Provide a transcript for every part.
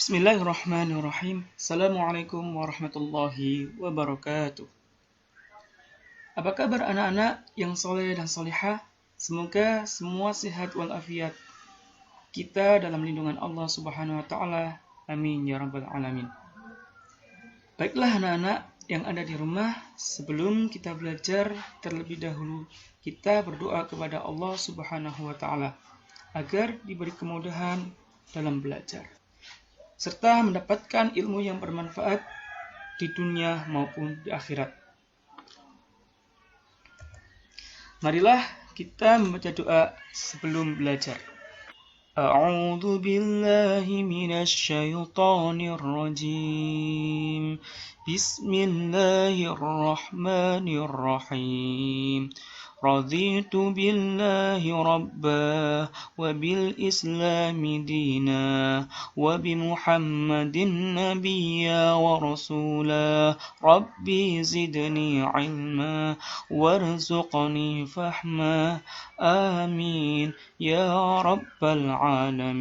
Bismillahirrahmanirrahim. Assalamualaikum warahmatullahi wabarakatuh. Apa kabar anak-anak yang soleh dan solehah? Semoga semua sehat walafiat. Kita dalam lindungan Allah Subhanahu wa Ta'ala. Amin ya rabbal alamin. Baiklah anak-anak yang ada di rumah, sebelum kita belajar terlebih dahulu, kita berdoa kepada Allah Subhanahu wa Ta'ala agar diberi kemudahan dalam belajar, serta mendapatkan ilmu yang bermanfaat di dunia maupun di akhirat. Marilah kita membaca doa sebelum belajar. A'udzu billahi minasy syaithanir rajim. Bismillahirrahmanirrahim. Raditu billahi rabba wa bil islami dina wa bi muhammadin nabiyya wa rasula rabbi zidni ilma warzuqni fahma amin ya rabbal alamin.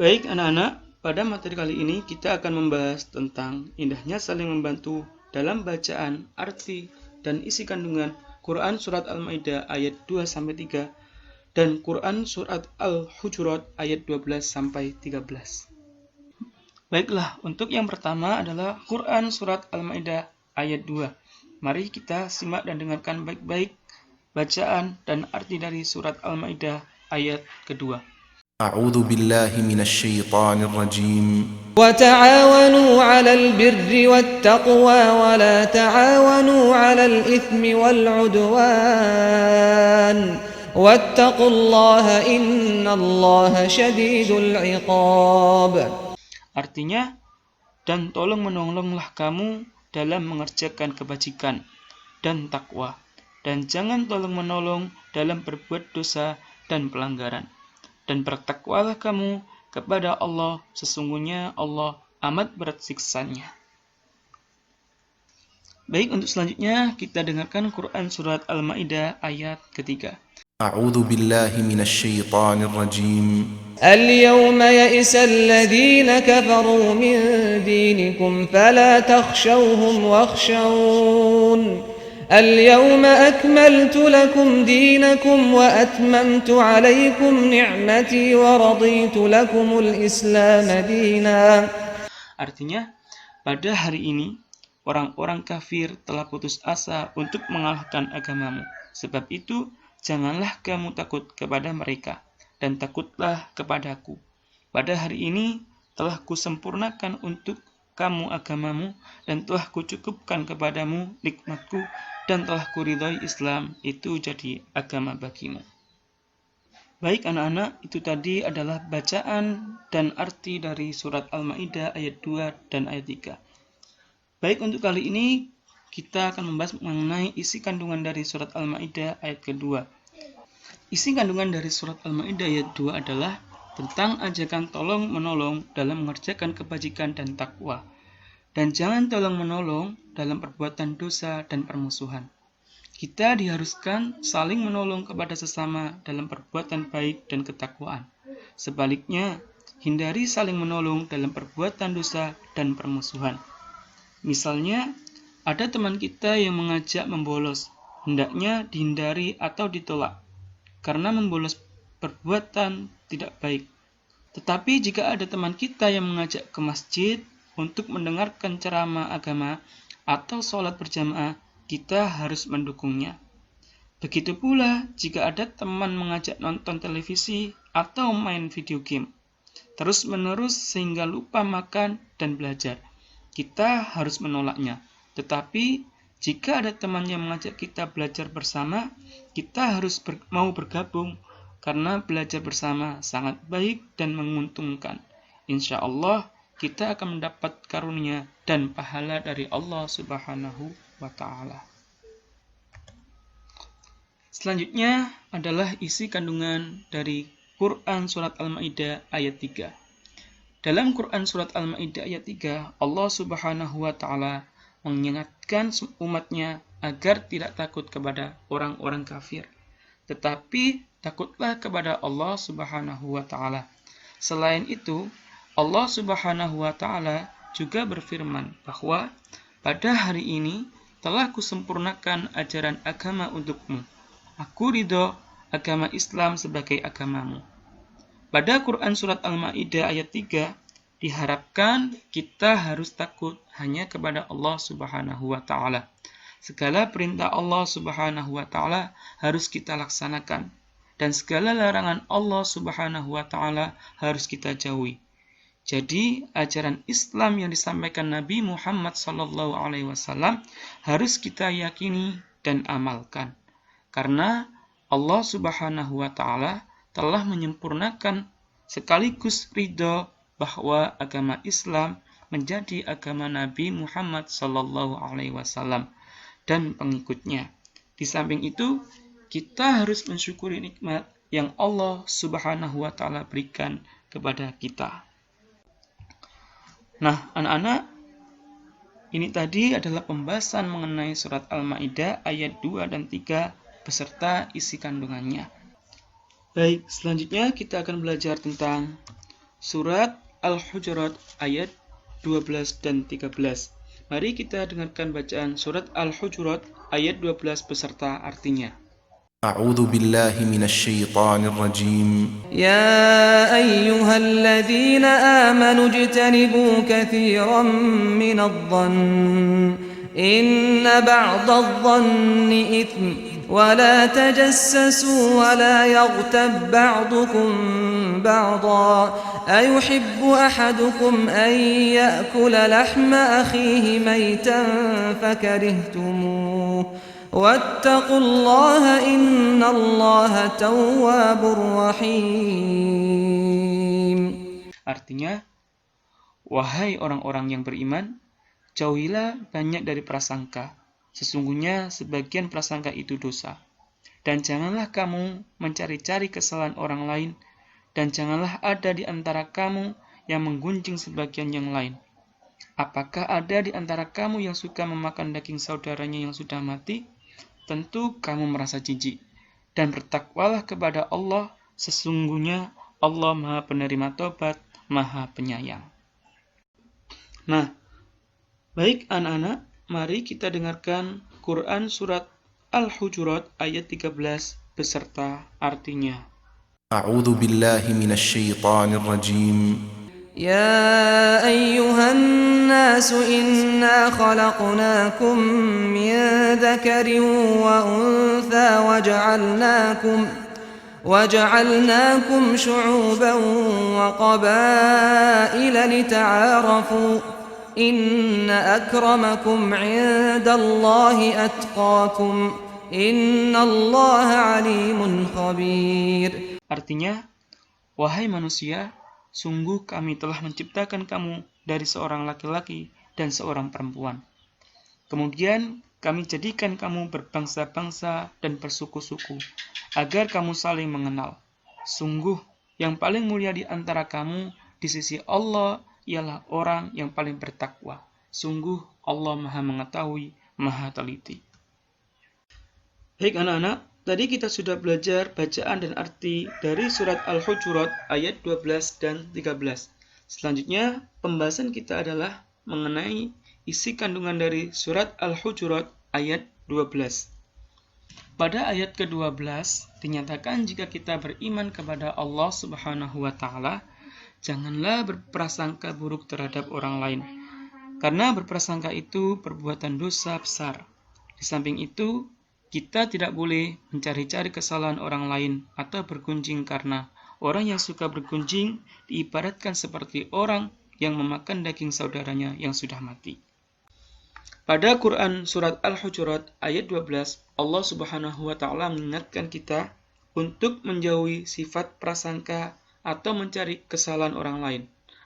Baik anak-anak, pada materi kali ini kita akan membahas tentang indahnya saling membantu dalam bacaan, arti, dan isi kandungan Quran Surat Al-Ma'idah ayat 2-3 dan Quran Surat Al-Hujurat ayat 12-13. Baiklah, untuk yang pertama adalah Quran Surat Al-Ma'idah ayat 2. Mari kita simak dan dengarkan baik-baik bacaan dan arti dari Surat Al-Ma'idah ayat kedua. أعوذ بالله من الشيطان الرجيم وتعاونوا على البر والتقوى ولا تعاونوا على الإثم والعدوان واتقوا الله إن الله شديد العقاب. Artinya, dan tolong menolonglah kamu dalam mengerjakan kebajikan dan takwa, dan jangan tolong menolong dalam berbuat dosa dan pelanggaran. Dan bertakwalah kamu kepada Allah, sesungguhnya Allah amat berat siksanya. Baik, untuk selanjutnya kita dengarkan Quran Surat Al-Ma'idah ayat ketiga. أعوذ بالله من الشيطان الرجيم اليوم يئس الذين كفروا من دينكم فلا تخشوهم واخشون اليوم أكملت لكم دينكم وأتممت عليكم نعمتي ورضيت لكم الإسلام دينا. Artinya, pada hari ini orang-orang kafir telah putus asa untuk mengalahkan agamamu. Sebab itu, janganlah kamu takut kepada mereka, dan takutlah kepadaku. Pada hari ini telah kusempurnakan untuk kamu agamamu, dan telah kucukupkan kepadamu nikmatku, dan telah kuridhai Islam itu jadi agama bagimu. Baik anak-anak, itu tadi adalah bacaan dan arti dari surat Al-Ma'idah ayat 2 dan ayat 3. Baik, untuk kali ini kita akan membahas mengenai isi kandungan dari surat Al-Ma'idah ayat kedua. Isi kandungan dari surat Al-Ma'idah ayat 2 adalah tentang ajakan tolong menolong dalam mengerjakan kebajikan dan takwa, dan jangan tolong menolong dalam perbuatan dosa dan permusuhan. Kita diharuskan saling menolong kepada sesama dalam perbuatan baik dan ketakwaan. Sebaliknya, hindari saling menolong dalam perbuatan dosa dan permusuhan. Misalnya, ada teman kita yang mengajak membolos, hendaknya dihindari atau ditolak, karena membolos perbuatan tidak baik. Tetapi jika ada teman kita yang mengajak ke masjid untuk mendengarkan ceramah agama atau sholat berjamaah, kita harus mendukungnya. Begitu pula jika ada teman mengajak nonton televisi atau main video game terus-menerus sehingga lupa makan dan belajar, kita harus menolaknya. Tetapi jika ada teman yang mengajak kita belajar bersama, kita harus mau bergabung, karena belajar bersama sangat baik dan menguntungkan. Insya Allah kita akan mendapat karunia dan pahala dari Allah Subhanahu wa Ta'ala. Selanjutnya adalah isi kandungan dari Quran Surat Al-Ma'idah ayat 3. Dalam Quran Surat Al-Ma'idah ayat 3, Allah Subhanahu wa Ta'ala mengingatkan umatnya agar tidak takut kepada orang-orang kafir, tetapi takutlah kepada Allah Subhanahu wa taala. Selain itu, Allah Subhanahu wa taala juga berfirman bahwa pada hari ini telah kusempurnakan ajaran agama untukmu. Aku ridho agama Islam sebagai agamamu. Pada Quran Surat Al-Ma'idah ayat 3, diharapkan kita harus takut hanya kepada Allah Subhanahu wa ta'ala. Segala perintah Allah Subhanahu wa ta'ala harus kita laksanakan, dan segala larangan Allah Subhanahu wa ta'ala harus kita jauhi. Jadi, ajaran Islam yang disampaikan Nabi Muhammad SAW harus kita yakini dan amalkan. Karena Allah Subhanahu wa ta'ala telah menyempurnakan sekaligus ridho bahwa agama Islam menjadi agama Nabi Muhammad SAW dan pengikutnya. Di samping itu, kita harus mensyukuri nikmat yang Allah Subhanahu wa ta'ala berikan kepada kita. Nah, anak-anak, ini tadi adalah pembahasan mengenai surat Al-Ma'idah ayat 2 dan 3 beserta isi kandungannya. Baik, selanjutnya kita akan belajar tentang surat Al-Hujurat ayat 12 dan 13. Mari kita dengarkan bacaan surat Al-Hujurat ayat 12 beserta artinya. أعوذ بالله من الشيطان الرجيم يا أيها الذين آمنوا اجتنبوا كثيرا من الظن إن بعض الظن إثم ولا تجسسوا ولا يغتب بعضكم بعضا أيحب أحدكم أن يأكل لحم أخيه ميتا فكرهتموه واتقوا الله إن الله تواب رحيم. Artinya, wahai orang-orang yang beriman, jauhilah banyak dari prasangka. Sesungguhnya sebagian prasangka itu dosa. Dan janganlah kamu mencari-cari kesalahan orang lain, dan janganlah ada di antara kamu yang menggunjing sebagian yang lain. Apakah ada di antara kamu yang suka memakan daging saudaranya yang sudah mati? Tentu kamu merasa jijik. Dan bertakwalah kepada Allah, sesungguhnya Allah Maha Penerima Tobat, Maha Penyayang. Nah, baik anak-anak, mari kita dengarkan Quran Surat Al-Hujurat ayat 13 beserta artinya. أعوذ بالله من الشيطان الرجيم يا أيها الناس إنا خلقناكم من ذكر وأنثى وجعلناكم شعوبا وقبائل لتعارفوا إن أكرمكم عند الله أتقاكم إن الله عليم خبير. Artinya, wahai manusia, sungguh kami telah menciptakan kamu dari seorang laki-laki dan seorang perempuan. Kemudian kami jadikan kamu berbangsa-bangsa dan bersuku-suku, agar kamu saling mengenal. Sungguh, yang paling mulia di antara kamu di sisi Allah ialah orang yang paling bertakwa. Sungguh, Allah Maha Mengetahui, Maha Teliti. Baik anak-anak, tadi kita sudah belajar bacaan dan arti dari surat Al-Hujurat ayat 12 dan 13. Selanjutnya, pembahasan kita adalah mengenai isi kandungan dari surat Al-Hujurat ayat 12. Pada ayat ke-12 dinyatakan jika kita beriman kepada Allah Subhanahu wa taala, janganlah berprasangka buruk terhadap orang lain, karena berprasangka itu perbuatan dosa besar. Di samping itu, kita tidak boleh mencari-cari kesalahan orang lain atau bergunjing, karena orang yang suka bergunjing diibaratkan seperti orang yang memakan daging saudaranya yang sudah mati. Pada Quran Surat Al-Hujurat ayat 12, Allah Subhanahu wa ta'ala mengingatkan kita untuk menjauhi sifat prasangka atau mencari kesalahan orang lain,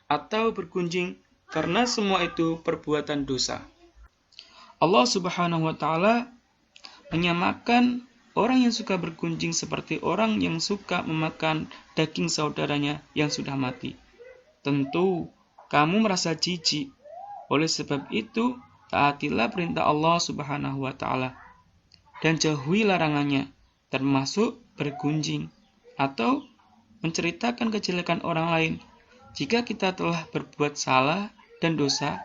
atau bergunjing, karena semua itu perbuatan dosa. Allah Subhanahu wa ta'ala menyamakan orang yang suka bergunjing seperti orang yang suka memakan daging saudaranya yang sudah mati. Tentu, kamu merasa jijik. Oleh sebab itu, taatilah perintah Allah Subhanahu wa ta'ala dan jauhi larangannya, termasuk bergunjing, atau menceritakan kejelekan orang lain. Jika kita telah berbuat salah dan dosa,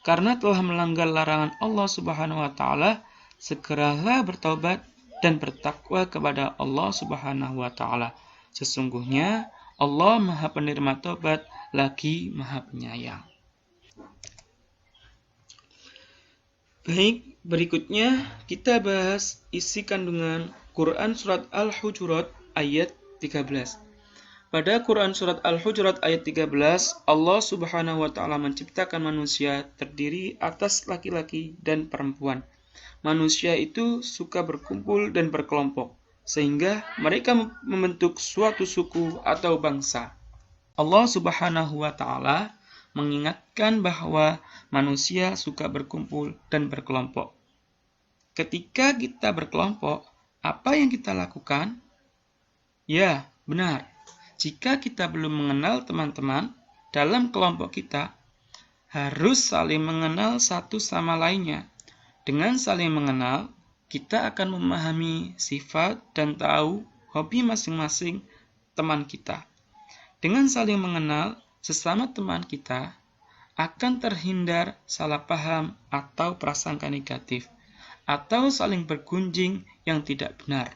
karena telah melanggar larangan Allah Subhanahu wa Ta'ala, segeralah bertaubat dan bertakwa kepada Allah Subhanahu wa Ta'ala. Sesungguhnya Allah Maha Penerima Taubat lagi Maha Penyayang. Baik, berikutnya kita bahas isi kandungan Quran Surat Al-Hujurat ayat 13. Pada Quran Surat Al-Hujurat ayat 13, Allah Subhanahu wa Ta'ala menciptakan manusia terdiri atas laki-laki dan perempuan. Manusia itu suka berkumpul dan berkelompok, sehingga mereka membentuk suatu suku atau bangsa. Allah Subhanahu wa Ta'ala mengingatkan bahwa manusia suka berkumpul dan berkelompok. Ketika kita berkelompok, apa yang kita lakukan? Ya, benar. Jika kita belum mengenal teman-teman dalam kelompok kita, harus saling mengenal satu sama lainnya. Dengan saling mengenal, kita akan memahami sifat dan tahu hobi masing-masing teman kita. Dengan saling mengenal sesama teman kita, akan terhindar salah paham atau prasangka negatif, atau saling bergunjing yang tidak benar.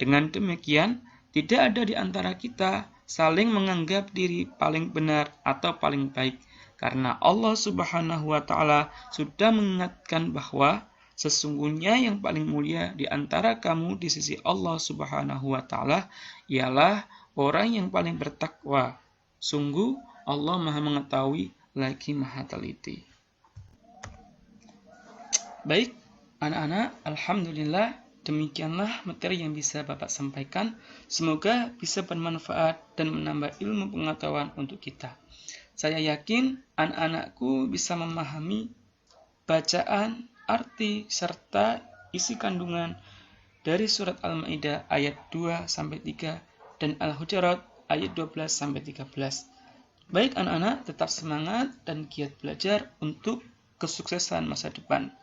Dengan demikian, tidak ada di antara kita saling menganggap diri paling benar atau paling baik, karena Allah Subhanahu wa Ta'ala sudah mengingatkan bahwa sesungguhnya yang paling mulia di antara kamu di sisi Allah Subhanahu wa Ta'ala ialah orang yang paling bertakwa. Sungguh Allah Maha mengetahui lagi Maha teliti. Baik, anak-anak, alhamdulillah demikianlah materi yang bisa Bapak sampaikan. Semoga bisa bermanfaat dan menambah ilmu pengetahuan untuk kita. Saya yakin anak-anakku bisa memahami bacaan, arti, serta isi kandungan dari surat Al-Maidah ayat 2-3 dan Al-Hujurat ayat 12-13. Baik anak-anak, tetap semangat dan giat belajar untuk kesuksesan masa depan.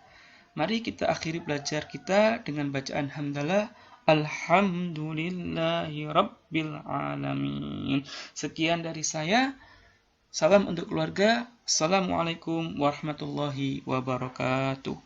Mari kita akhiri belajar kita dengan bacaan hamdalah. Alhamdulillahi Rabbil Alamin. Sekian dari saya. Salam untuk keluarga. Assalamualaikum warahmatullahi wabarakatuh.